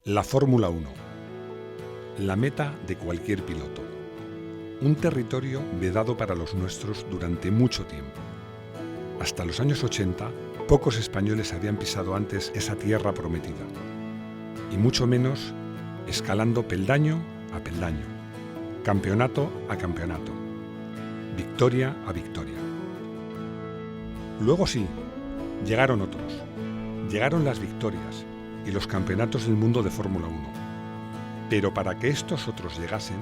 La Fórmula 1, la meta de cualquier piloto. Un territorio vedado para los nuestros durante mucho tiempo. Hasta los años 80, pocos españoles habían pisado antes esa tierra prometida, y mucho menos escalando peldaño a peldaño, campeonato a campeonato, victoria a victoria. Luego sí, llegaron otros, llegaron las victorias y los campeonatos del mundo de Fórmula 1. Pero para que estos otros llegasen,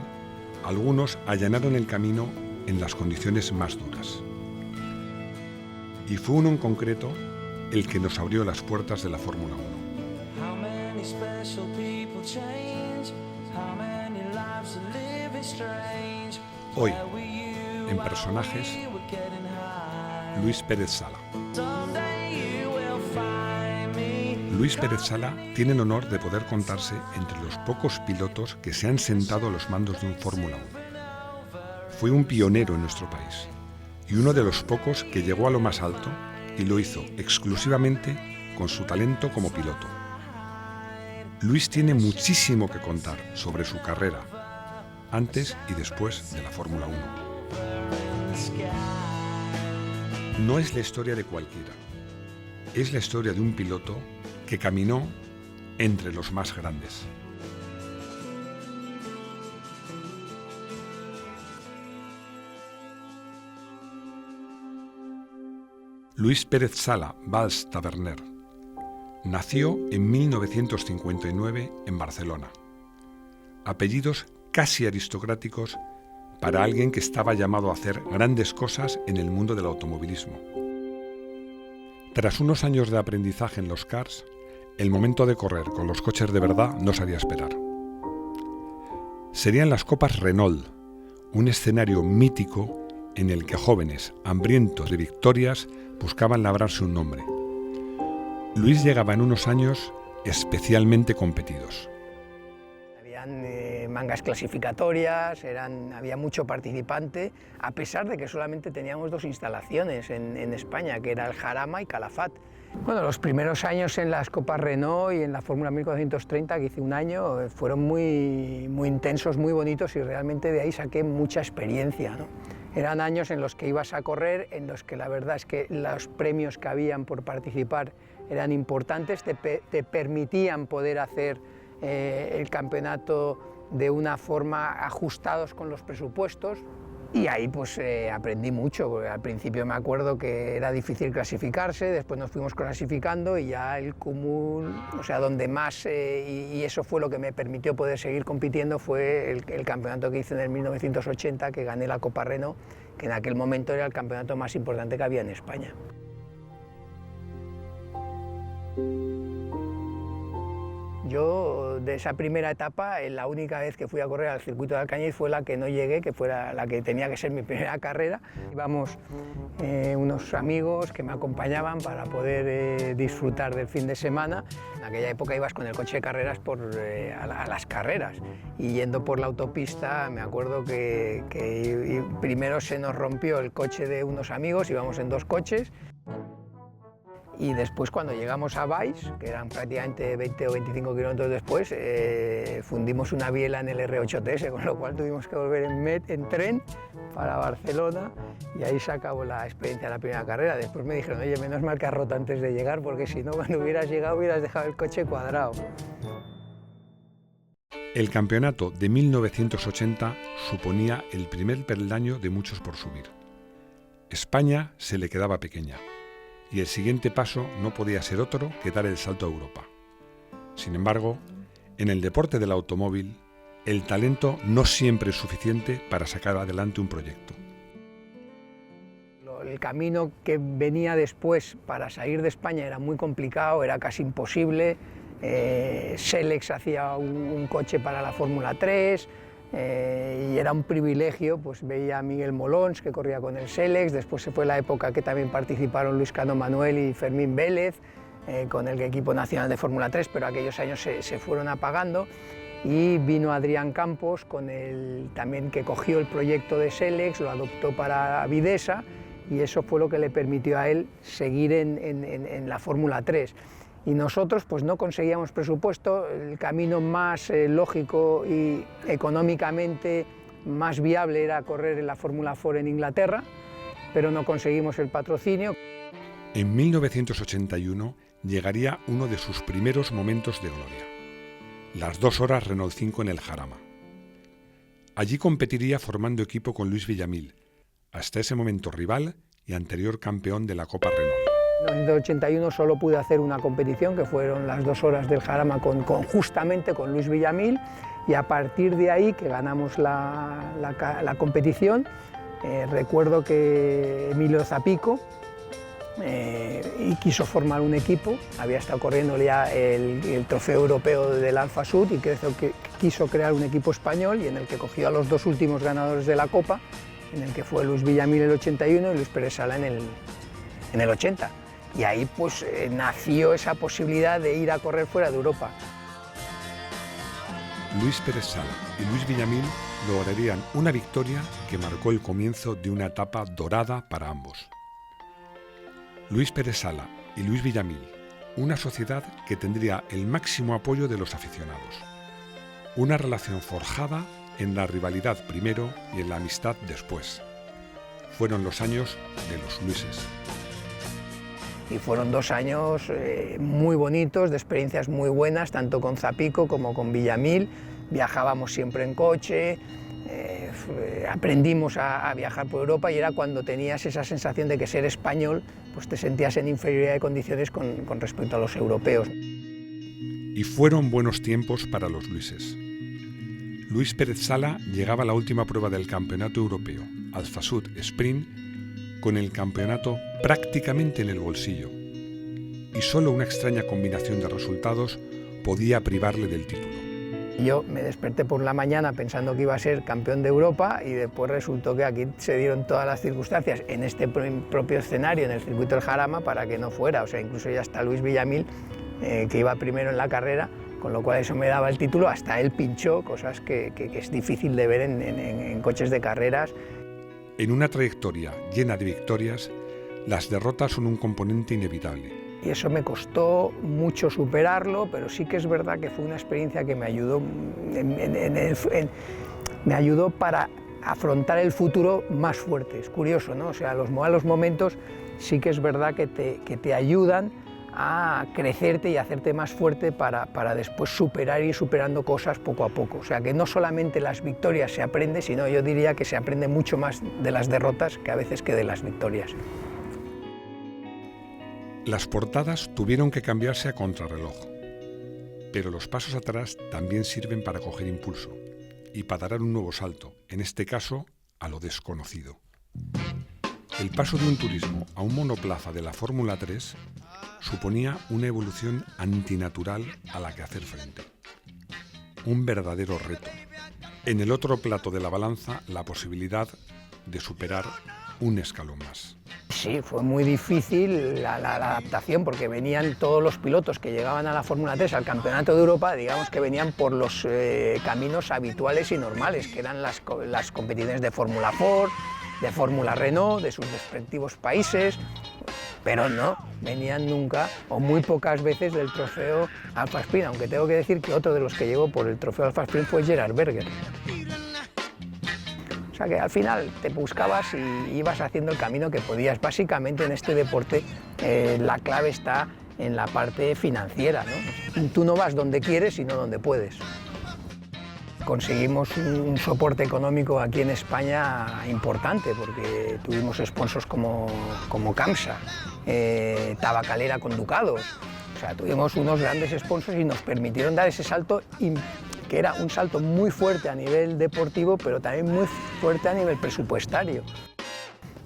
algunos allanaron el camino en las condiciones más duras. Y fue uno en concreto el que nos abrió las puertas de la Fórmula 1. Hoy, en Personajes, Luis Pérez Sala. Luis Pérez Sala tiene el honor de poder contarse entre los pocos pilotos que se han sentado a los mandos de un Fórmula 1. Fue un pionero en nuestro país y uno de los pocos que llegó a lo más alto y lo hizo exclusivamente con su talento como piloto. Luis tiene muchísimo que contar sobre su carrera, antes y después de la Fórmula 1. No es la historia de cualquiera, es la historia de un piloto que caminó entre los más grandes. Luis Pérez Sala Valls Taverner nació en 1959 en Barcelona. Apellidos casi aristocráticos para alguien que estaba llamado a hacer grandes cosas en el mundo del automovilismo. Tras unos años de aprendizaje en los karts, el momento de correr con los coches de verdad no se haría esperar. Serían las Copas Renault, un escenario mítico en el que jóvenes, hambrientos de victorias, buscaban labrarse un nombre. Luis llegaba en unos años especialmente competidos. Habían mangas clasificatorias, había mucho participante, a pesar de que solamente teníamos dos instalaciones en España, que era el Jarama y Calafat. Bueno, los primeros años en las Copas Renault y en la Fórmula 1430, que hice un año, fueron muy intensos, muy bonitos, y realmente de ahí saqué mucha experiencia, ¿no? Eran años en los que ibas a correr, en los que la verdad es que los premios que habían por participar eran importantes, te permitían poder hacer el campeonato de una forma ajustados con los presupuestos, y ahí pues aprendí mucho, porque al principio me acuerdo que era difícil clasificarse, después nos fuimos clasificando y ya el cúmulo, o sea, donde más, y eso fue lo que me permitió poder seguir compitiendo, fue el campeonato que hice en el 1980, que gané la Copa Renault, que en aquel momento era el campeonato más importante que había en España. Yo, de esa primera etapa, la única vez que fui a correr al circuito de Alcañiz fue la que no llegué, que fue la que tenía que ser mi primera carrera. Íbamos unos amigos que me acompañaban para poder disfrutar del fin de semana. En aquella época ibas con el coche de carreras a las carreras, y yendo por la autopista me acuerdo que primero se nos rompió el coche de unos amigos, íbamos en dos coches. Y después, cuando llegamos a Valls, que eran prácticamente 20 o 25 kilómetros después, fundimos una biela en el R8TS, con lo cual tuvimos que volver en tren para Barcelona, y ahí se acabó la experiencia de la primera carrera. Después me dijeron, oye, menos mal que has roto antes de llegar, porque si no, cuando hubieras llegado hubieras dejado el coche cuadrado. El campeonato de 1980 suponía el primer peldaño de muchos por subir. España se le quedaba pequeña, y el siguiente paso no podía ser otro que dar el salto a Europa. Sin embargo, en el deporte del automóvil, el talento no siempre es suficiente para sacar adelante un proyecto. El camino que venía después para salir de España era muy complicado, era casi imposible. Selex hacía un coche para la Fórmula 3, y era un privilegio, pues veía a Miguel Molons, que corría con el Selex. Después se fue la época que también participaron Luis Cano Manuel y Fermín Vélez con el equipo nacional de Fórmula 3, pero aquellos años se fueron apagando, y vino Adrián Campos también, que cogió el proyecto de Selex, lo adoptó para Videsa, y eso fue lo que le permitió a él seguir en la Fórmula 3. y nosotros pues no conseguíamos presupuesto. El camino más lógico y económicamente más viable era correr en la Fórmula 4 en Inglaterra, pero no conseguimos el patrocinio. En 1981 llegaría uno de sus primeros momentos de gloria, las 2 horas Renault 5 en el Jarama. Allí competiría formando equipo con Luis Villamil, hasta ese momento rival y anterior campeón de la Copa Renault. En 1981 solo pude hacer una competición, que fueron las 2 horas del Jarama justamente con Luis Villamil, y a partir de ahí que ganamos la competición, recuerdo que Emilio Zapico quiso formar un equipo, había estado corriendo ya el trofeo europeo del Alfa Sud y quiso crear un equipo español, y en el que cogió a los 2 últimos ganadores de la Copa, en el que fue Luis Villamil en el 81 y Luis Pérez Sala en el 80. Y ahí pues nació esa posibilidad de ir a correr fuera de Europa. Luis Pérez Sala y Luis Villamil lograrían una victoria que marcó el comienzo de una etapa dorada para ambos. Luis Pérez Sala y Luis Villamil, una sociedad que tendría el máximo apoyo de los aficionados. Una relación forjada en la rivalidad primero y en la amistad después. Fueron los años de los Luises. Y fueron 2 años muy bonitos, de experiencias muy buenas, tanto con Zapico como con Villamil. Viajábamos siempre en coche, aprendimos a viajar por Europa, y era cuando tenías esa sensación de que ser español pues te sentías en inferioridad de condiciones con respecto a los europeos. Y fueron buenos tiempos para los Luises. Luis Pérez Sala llegaba a la última prueba del Campeonato Europeo, Alfa Sud Sprint, con el campeonato prácticamente en el bolsillo, y solo una extraña combinación de resultados podía privarle del título. Yo me desperté por la mañana pensando que iba a ser campeón de Europa, y después resultó que aquí se dieron todas las circunstancias en este propio escenario, en el circuito del Jarama, para que no fuera. O sea, incluso ya hasta Luis Villamil, que iba primero en la carrera, con lo cual eso me daba el título, hasta él pinchó, cosas que es difícil de ver en coches de carreras. En una trayectoria llena de victorias, las derrotas son un componente inevitable. Y eso me costó mucho superarlo, pero sí que es verdad que fue una experiencia que me ayudó, me ayudó para afrontar el futuro más fuerte. Es curioso, ¿no? O sea, los malos momentos sí que es verdad que te ayudan a crecerte y hacerte más fuerte para después superar y ir superando cosas poco a poco. O sea, que no solamente las victorias se aprende, sino yo diría que se aprende mucho más de las derrotas que a veces que de las victorias. Las portadas tuvieron que cambiarse a contrarreloj, pero los pasos atrás también sirven para coger impulso y para dar un nuevo salto, en este caso a lo desconocido. El paso de un turismo a un monoplaza de la Fórmula 3 suponía una evolución antinatural a la que hacer frente. Un verdadero reto. En el otro plato de la balanza, la posibilidad de superar un escalón más. Sí, fue muy difícil la adaptación, porque venían todos los pilotos que llegaban a la Fórmula 3, al Campeonato de Europa, digamos que venían por los caminos habituales y normales, que eran las competiciones de Fórmula 4, de Fórmula Renault, de sus respectivos países, pero no venían nunca o muy pocas veces del trofeo Alfa Sprint, aunque tengo que decir que otro de los que llegó por el trofeo Alfa Sprint fue Gerhard Berger. O sea que al final te buscabas y ibas haciendo el camino que podías. Básicamente en este deporte la clave está en la parte financiera, ¿no? Tú no vas donde quieres, sino donde puedes. Conseguimos un soporte económico aquí en España importante, porque tuvimos sponsors como Camsa, Tabacalera con Ducados. O sea, tuvimos unos grandes sponsors y nos permitieron dar ese salto, que era un salto muy fuerte a nivel deportivo, pero también muy fuerte a nivel presupuestario.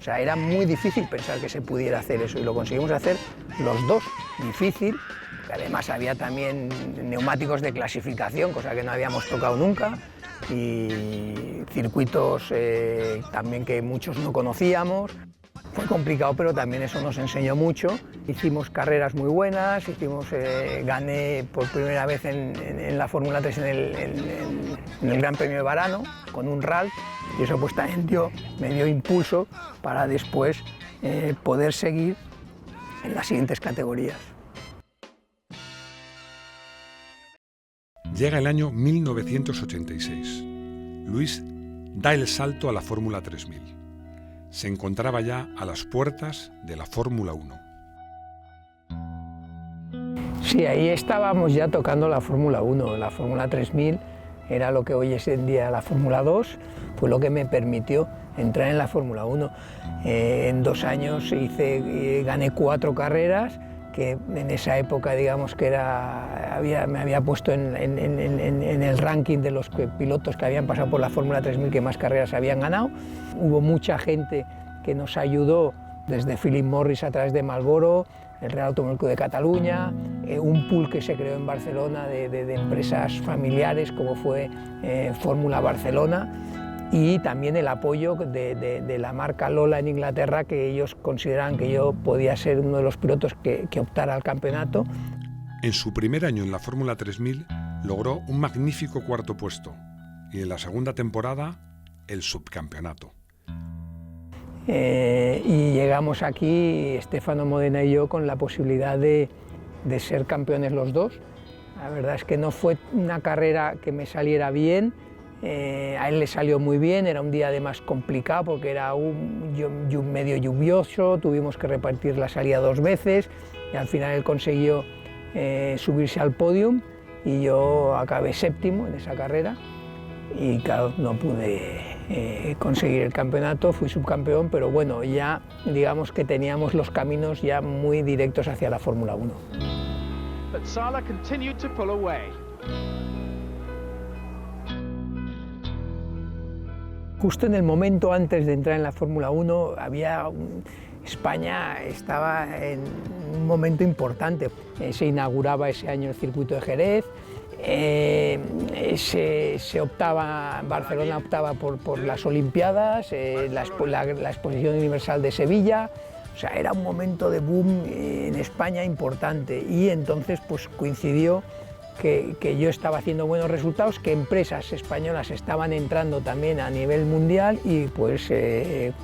O sea, era muy difícil pensar que se pudiera hacer eso, y lo conseguimos hacer los dos. Difícil, que además había también neumáticos de clasificación, cosa que no habíamos tocado nunca, y circuitos también que muchos no conocíamos. Fue complicado, pero también eso nos enseñó mucho. Hicimos carreras muy buenas, gané por primera vez en la Fórmula 3 en el Gran Premio de Varano, con un RAL, y eso pues también me dio impulso para después poder seguir en las siguientes categorías. Llega el año 1986. Luis da el salto a la Fórmula 3000. Se encontraba ya a las puertas de la Fórmula 1. Sí, ahí estábamos ya tocando la Fórmula 1. La Fórmula 3000 era lo que hoy es en día la Fórmula 2, fue lo que me permitió entrar en la Fórmula 1. En 2 años gané 4 carreras, que en esa época digamos que me había puesto en el ranking de los pilotos que habían pasado por la Fórmula 3000 que más carreras habían ganado. Hubo mucha gente que nos ayudó, desde Philip Morris a través de Marlboro, el Real Automóvil Club de Cataluña, un pool que se creó en Barcelona de empresas familiares como fue Fórmula Barcelona, y también el apoyo de la marca Lola en Inglaterra, que ellos consideraban que yo podía ser uno de los pilotos que optara al campeonato. En su primer año en la Fórmula 3000 logró un magnífico 4º puesto y en la segunda temporada el subcampeonato. Y llegamos aquí, Stefano Modena y yo, con la posibilidad de ser campeones los dos. La verdad es que no fue una carrera que me saliera bien, a él le salió muy bien, era un día además complicado porque era medio lluvioso, tuvimos que repartir la salida 2 veces y al final él consiguió subirse al podium y yo acabé 7º en esa carrera y claro, no pude conseguir el campeonato, fui subcampeón, pero bueno, ya digamos que teníamos los caminos ya muy directos hacia la Fórmula 1. But Sala continued to pull away. Justo en el momento antes de entrar en la Fórmula 1, España estaba en un momento importante. Se inauguraba ese año el circuito de Jerez, Barcelona optaba por las Olimpiadas, la Exposición Universal de Sevilla. O sea, era un momento de boom en España importante y entonces pues coincidió que yo estaba haciendo buenos resultados, que empresas españolas estaban entrando también a nivel mundial y pues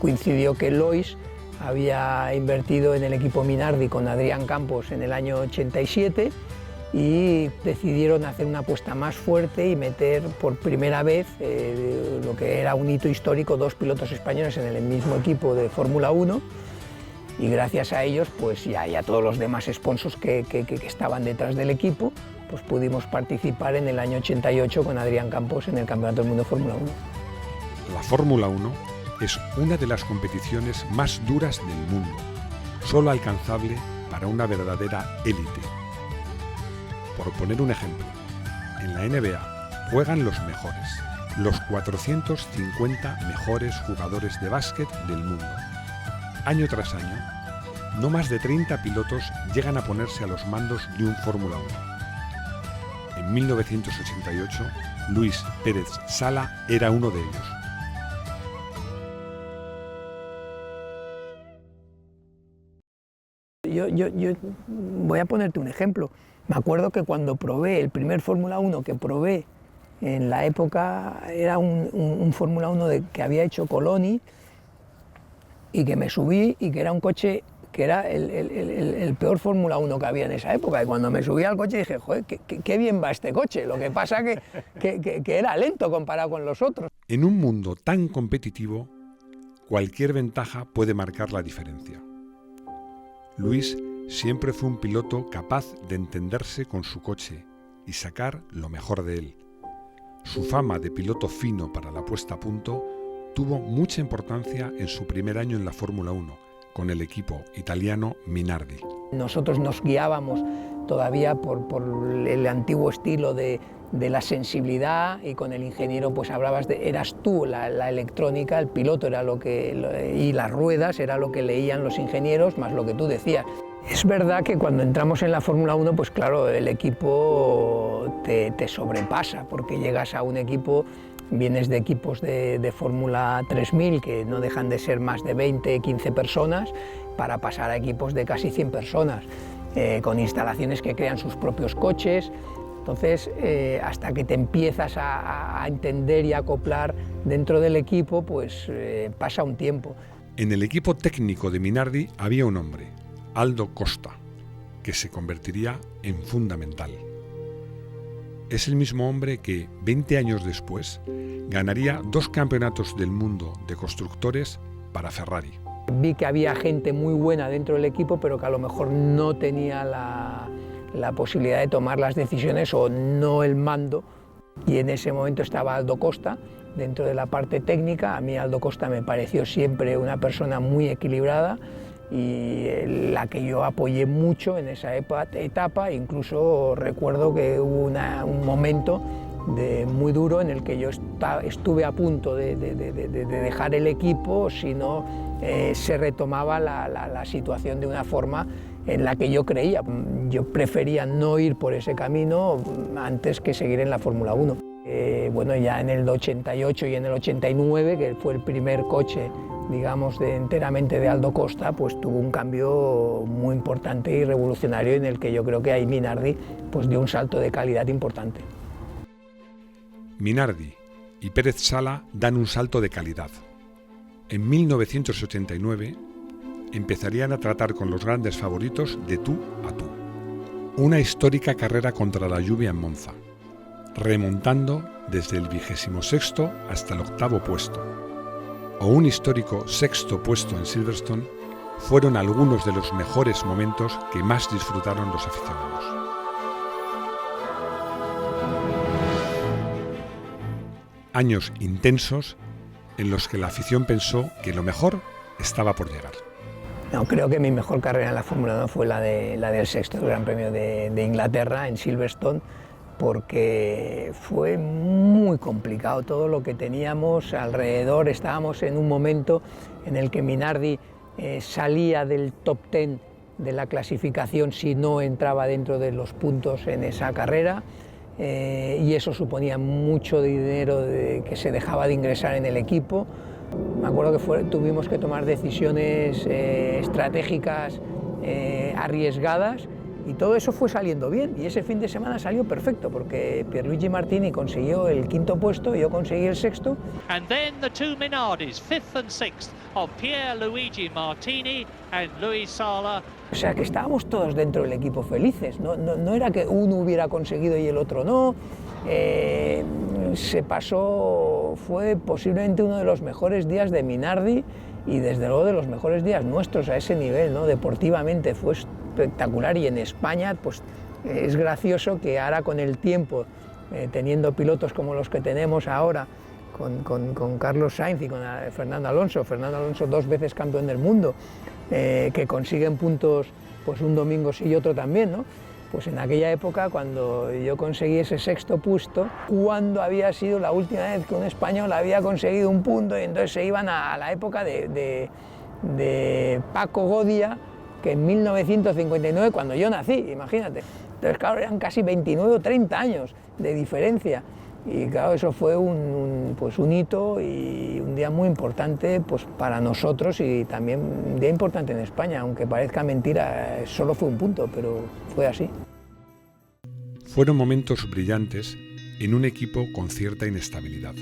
coincidió que Lois había invertido en el equipo Minardi con Adrián Campos en el año 87 y decidieron hacer una apuesta más fuerte y meter por primera vez lo que era un hito histórico, 2 pilotos españoles en el mismo equipo de Fórmula 1 y gracias a ellos pues y a todos los demás sponsors que estaban detrás del equipo pues pudimos participar en el año 88 con Adrián Campos en el Campeonato del Mundo de Fórmula 1. La Fórmula 1 es una de las competiciones más duras del mundo, solo alcanzable para una verdadera élite. Por poner un ejemplo, en la NBA juegan los mejores, los 450 mejores jugadores de básquet del mundo. Año tras año, no más de 30 pilotos llegan a ponerse a los mandos de un Fórmula 1. En 1988, Luis Pérez Sala era uno de ellos. Yo voy a ponerte un ejemplo. Me acuerdo que cuando probé el primer Fórmula 1 que probé en la época era un Fórmula 1 que había hecho Coloni y que me subí y que era un coche que era el peor Fórmula 1 que había en esa época. Y cuando me subí al coche dije, joder, qué bien va este coche. Lo que pasa que era lento comparado con los otros. En un mundo tan competitivo, cualquier ventaja puede marcar la diferencia. Luis siempre fue un piloto capaz de entenderse con su coche y sacar lo mejor de él. Su fama de piloto fino para la puesta a punto tuvo mucha importancia en su primer año en la Fórmula 1, con el equipo italiano Minardi. Nosotros nos guiábamos todavía por el antiguo estilo de la sensibilidad y con el ingeniero pues hablabas eras tú la electrónica, el piloto era y las ruedas era lo que leían los ingenieros más lo que tú decías. Es verdad que cuando entramos en la Fórmula 1 pues claro, el equipo te sobrepasa porque llegas a un equipo. Vienes de equipos de Fórmula 3000 que no dejan de ser más de 20, 15 personas para pasar a equipos de casi 100 personas con instalaciones que crean sus propios coches. Entonces, hasta que te empiezas a entender y a acoplar dentro del equipo, pues pasa un tiempo. En el equipo técnico de Minardi había un hombre, Aldo Costa, que se convertiría en fundamental. es el mismo hombre que, 20 años después, ganaría 2 campeonatos del mundo de constructores para Ferrari. Vi que había gente muy buena dentro del equipo, pero que a lo mejor no tenía la posibilidad de tomar las decisiones o no el mando. Y en ese momento estaba Aldo Costa dentro de la parte técnica. A mí Aldo Costa me pareció siempre una persona muy equilibrada y la que yo apoyé mucho en esa etapa. Incluso recuerdo que hubo un momento muy duro en el que yo estuve a punto de dejar el equipo si no se retomaba la situación de una forma en la que yo creía. Yo prefería no ir por ese camino antes que seguir en la Fórmula 1. Bueno, ya en el 88 y en el 89, que fue el primer coche, digamos, enteramente de Aldo Costa, pues tuvo un cambio muy importante y revolucionario en el que yo creo que ahí Minardi pues dio un salto de calidad importante. Minardi y Pérez Sala dan un salto de calidad. En 1989 empezarían a tratar con los grandes favoritos de tú a tú. Una histórica carrera contra la lluvia en Monza, remontando desde el 26º hasta el 8º puesto, o un histórico 6º puesto en Silverstone, fueron algunos de los mejores momentos que más disfrutaron los aficionados. Años intensos en los que la afición pensó que lo mejor estaba por llegar. No, creo que mi mejor carrera en la Fórmula 1 fue la del 6º Gran Premio de Inglaterra en Silverstone, porque fue muy complicado todo lo que teníamos alrededor. Estábamos en un momento en el que Minardi salía del top 10 de la clasificación si no entraba dentro de los puntos en esa carrera, y eso suponía mucho dinero que se dejaba de ingresar en el equipo. Me acuerdo que tuvimos que tomar decisiones estratégicas arriesgadas, y todo eso fue saliendo bien, y ese fin de semana salió perfecto porque Pierluigi Martini consiguió el 5º puesto y yo conseguí el 6º. And then the two Minardis, 5th and 6th, of Pierluigi Martini and Luis Sala. O sea que estábamos todos dentro del equipo felices, no era que uno hubiera conseguido y el otro no. Se pasó, fue posiblemente uno de los mejores días de Minardi y desde luego de los mejores días nuestros a ese nivel, ¿no? Deportivamente fue espectacular, y en España pues es gracioso que ahora con el tiempo, teniendo pilotos como los que tenemos ahora, con Carlos Sainz y con Fernando Alonso 2 veces campeón del mundo, que consiguen puntos pues un domingo sí y otro también, ¿no? Pues en aquella época, cuando yo conseguí ese 6º puesto, ¿cuándo había sido la última vez que un español había conseguido un punto? Y entonces se iban a la época de Paco Godia, que en 1959, cuando yo nací, imagínate. Entonces, claro, eran casi 29 o 30 años de diferencia. Y claro, eso fue un hito y un día muy importante pues, para nosotros, y también un día importante en España, aunque parezca mentira, solo fue un punto, pero fue así. Fueron momentos brillantes en un equipo con cierta inestabilidad.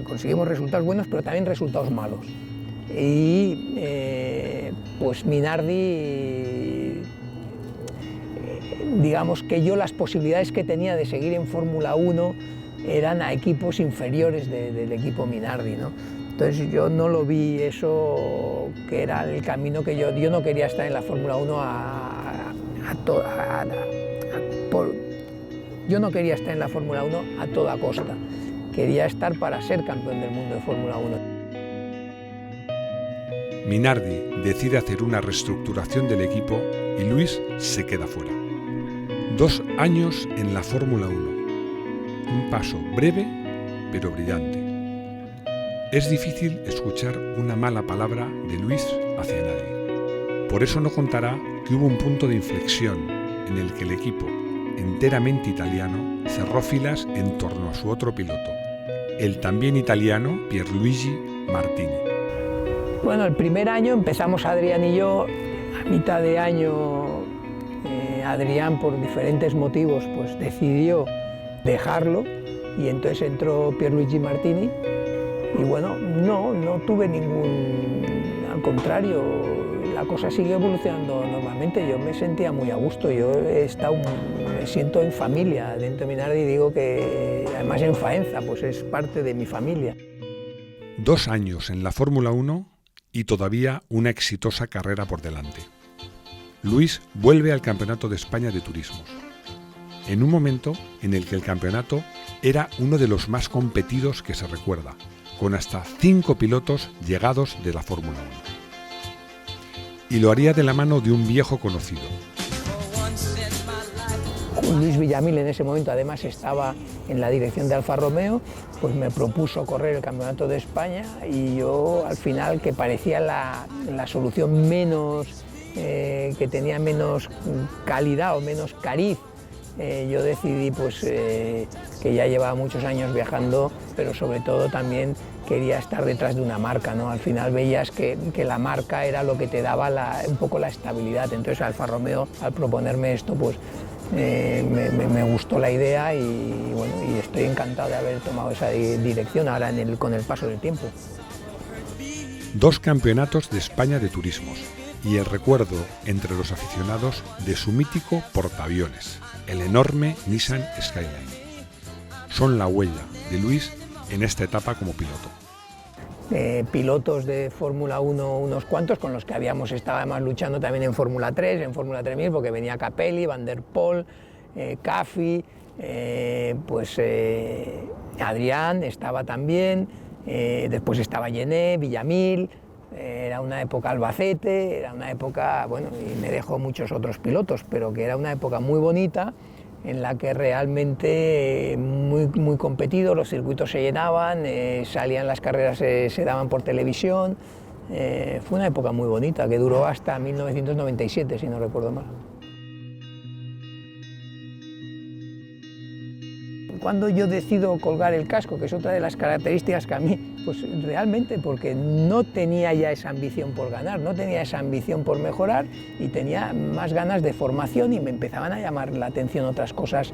Conseguimos resultados buenos, pero también resultados malos. Y pues Minardi, digamos que yo las posibilidades que tenía de seguir en Fórmula 1 eran a equipos inferiores del equipo Minardi, ¿no? Entonces yo no lo vi eso, que era el camino que yo no quería estar en la Fórmula 1 yo no quería estar en la Fórmula 1 a toda costa, quería estar para ser campeón del mundo de Fórmula 1. Minardi decide hacer una reestructuración del equipo y Luis se queda fuera. 2 años en la Fórmula 1. Un paso breve, pero brillante. Es difícil escuchar una mala palabra de Luis hacia nadie. Por eso no contará que hubo un punto de inflexión en el que el equipo, enteramente italiano, cerró filas en torno a su otro piloto, el también italiano Pierluigi Martini. Bueno, el primer año empezamos Adrián y yo. A mitad de año Adrián, por diferentes motivos, pues decidió dejarlo, y entonces entró Pierluigi Martini, y bueno, no tuve al contrario, la cosa siguió evolucionando normalmente. Yo me sentía muy a gusto, yo he siento en familia dentro de Minardi, digo que además en Faenza, pues es parte de mi familia. 2 años en la Fórmula 1 y todavía una exitosa carrera por delante. Luis vuelve al Campeonato de España de Turismos, en un momento en el que el campeonato era uno de los más competidos que se recuerda, con hasta 5 pilotos llegados de la Fórmula 1. Y lo haría de la mano de un viejo conocido. Luis Villamil en ese momento además estaba en la dirección de Alfa Romeo, pues me propuso correr el Campeonato de España y yo al final, que parecía la solución menos, que tenía menos calidad o menos cariz, yo decidí pues, que ya llevaba muchos años viajando, pero sobre todo también quería estar detrás de una marca, ¿no? Al final veías que la marca era lo que te daba un poco la estabilidad. Entonces Alfa Romeo, al proponerme esto, pues me gustó la idea y, bueno, y estoy encantado de haber tomado esa dirección ahora con el paso del tiempo. 2 campeonatos de España de turismos y el recuerdo entre los aficionados de su mítico portaaviones, el enorme Nissan Skyline. Son la huella de Luis en esta etapa como piloto. Pilotos de Fórmula 1 unos cuantos, con los que habíamos estado además luchando también en Fórmula 3, en Fórmula 3000, porque venía Capelli, Van der Poel, Caffi, Adrián estaba también, después estaba Gené, Villamil, era una época Albacete, era una época, bueno, y me dejó muchos otros pilotos, pero que era una época muy bonita, en la que realmente muy competido, los circuitos se llenaban, salían las carreras, se daban por televisión. Fue una época muy bonita, que duró hasta 1997, si no recuerdo mal. Cuando yo decido colgar el casco, que es otra de las características que a mí, pues realmente porque no tenía ya esa ambición por ganar, no tenía esa ambición por mejorar y tenía más ganas de formación y me empezaban a llamar la atención otras cosas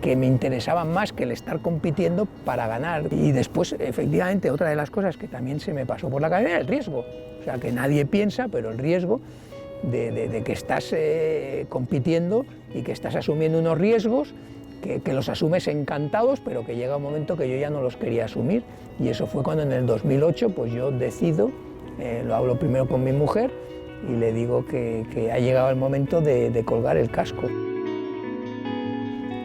que me interesaban más que el estar compitiendo para ganar. Y después, efectivamente, otra de las cosas que también se me pasó por la cabeza era el riesgo. O sea, que nadie piensa, pero el riesgo de que estás compitiendo y que estás asumiendo unos riesgos que los asumes encantados, pero que llega un momento que yo ya no los quería asumir. Y eso fue cuando en el 2008 pues yo decido, lo hablo primero con mi mujer y le digo que ha llegado el momento de colgar el casco.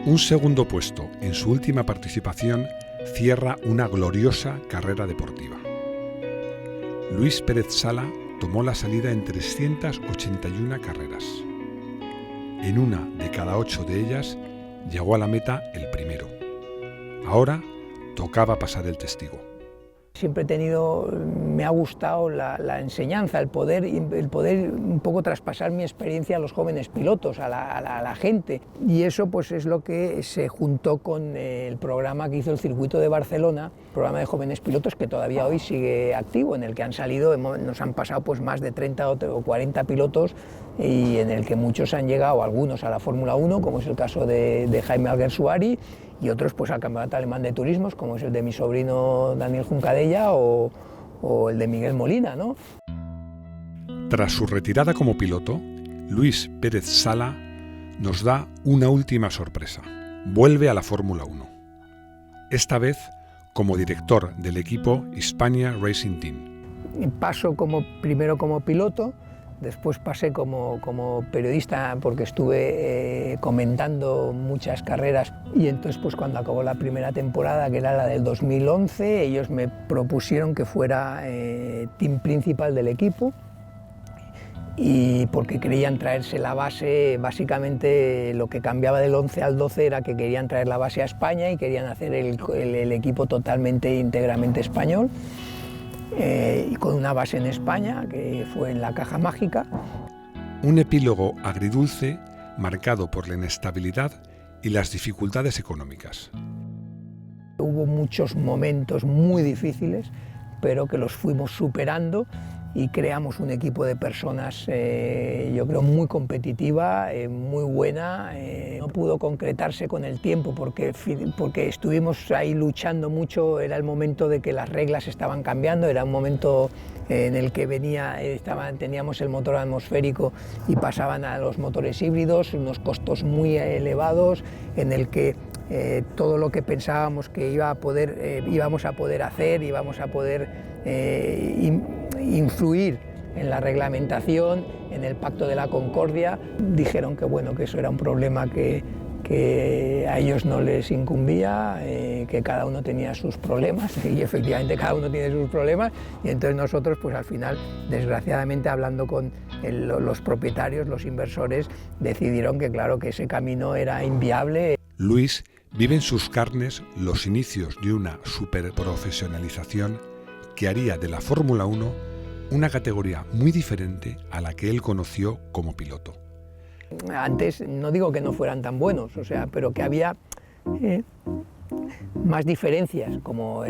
Un segundo puesto en su última participación cierra una gloriosa carrera deportiva. Luis Pérez Sala tomó la salida en 381 carreras. En una de cada 8 de ellas llegó a la meta el primero. Ahora tocaba pasar el testigo. Siempre me ha gustado la enseñanza, el poder un poco traspasar mi experiencia a los jóvenes pilotos, a la gente. Y eso pues es lo que se juntó con el programa que hizo el Circuito de Barcelona, programa de jóvenes pilotos que todavía hoy sigue activo, en el que han salido, nos han pasado pues más de 30 o 40 pilotos y en el que muchos han llegado, algunos a la Fórmula 1, como es el caso de Jaime Alguersuari, y otros pues al Campeonato Alemán de Turismos, como es el de mi sobrino Daniel Juncadella o el de Miguel Molina, ¿no? Tras su retirada como piloto, Luis Pérez Sala nos da una última sorpresa. Vuelve a la Fórmula 1. Esta vez como director del equipo Hispania Racing Team. Paso primero como piloto, después pasé como periodista porque estuve comentando muchas carreras y entonces pues cuando acabó la primera temporada, que era la del 2011, ellos me propusieron que fuera team principal del equipo y porque querían traerse la base, básicamente lo que cambiaba del 11 al 12 era que querían traer la base a España y querían hacer el equipo totalmente, íntegramente español. Y con una base en España, que fue en la Caja Mágica. Un epílogo agridulce marcado por la inestabilidad y las dificultades económicas. Hubo muchos momentos muy difíciles, pero que los fuimos superando y creamos un equipo de personas, yo creo, muy competitiva, muy buena. No pudo concretarse con el tiempo porque estuvimos ahí luchando mucho, era el momento de que las reglas estaban cambiando, era un momento en el que teníamos el motor atmosférico y pasaban a los motores híbridos, unos costos muy elevados, en el que todo lo que pensábamos que íbamos a poder hacer, íbamos a poder influir en la reglamentación, en el Pacto de la Concordia, dijeron que bueno, que eso era un problema que a ellos no les incumbía, que cada uno tenía sus problemas, y efectivamente cada uno tiene sus problemas, y entonces nosotros, pues al final, desgraciadamente, hablando con los propietarios, los inversores, decidieron que claro, que ese camino era inviable. Luis vive en sus carnes los inicios de una superprofesionalización que haría de la Fórmula 1 una categoría muy diferente a la que él conoció como piloto. Antes, no digo que no fueran tan buenos, pero que había más diferencias, como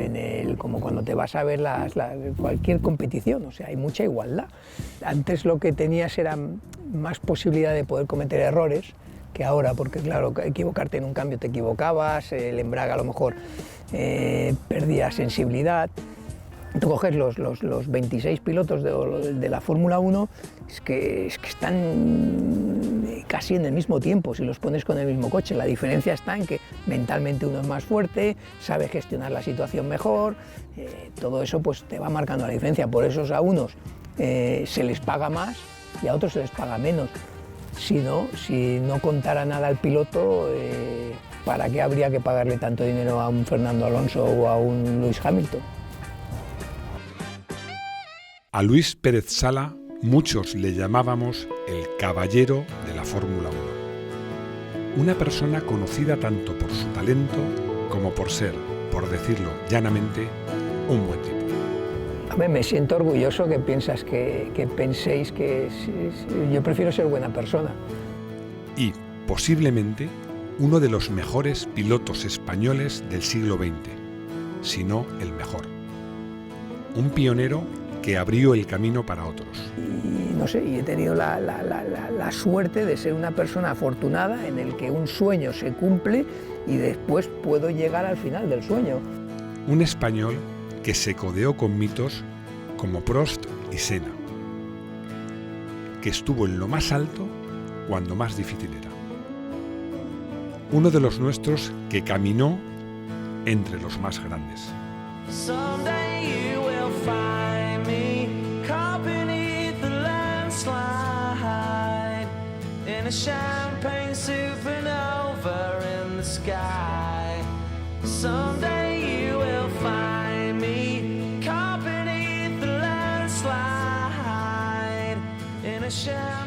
cuando te vas a ver cualquier competición, hay mucha igualdad. Antes lo que tenías era más posibilidad de poder cometer errores que ahora, porque claro, equivocarte en un cambio te equivocabas, el embrague a lo mejor perdía sensibilidad. Tú coges los 26 pilotos de la Fórmula 1, es que están casi en el mismo tiempo, si los pones con el mismo coche. La diferencia está en que mentalmente uno es más fuerte, sabe gestionar la situación mejor, todo eso pues te va marcando la diferencia. Por eso a unos se les paga más y a otros se les paga menos. Si no contara nada al piloto, ¿para qué habría que pagarle tanto dinero a un Fernando Alonso o a un Lewis Hamilton? A Luis Pérez Sala muchos le llamábamos el caballero de la Fórmula 1. Una persona conocida tanto por su talento como por ser, por decirlo llanamente, un buen tipo. A ver, me siento orgulloso que penséis que yo prefiero ser buena persona. Y, posiblemente, uno de los mejores pilotos españoles del siglo XX, si no el mejor. Un pionero que abrió el camino para otros. Y he tenido la suerte de ser una persona afortunada en el que un sueño se cumple y después puedo llegar al final del sueño. Un español que se codeó con mitos como Prost y Senna, que estuvo en lo más alto cuando más difícil era. Uno de los nuestros que caminó entre los más grandes. Champagne supernova in the sky. Someday you will find me caught beneath the landslide in a champagne.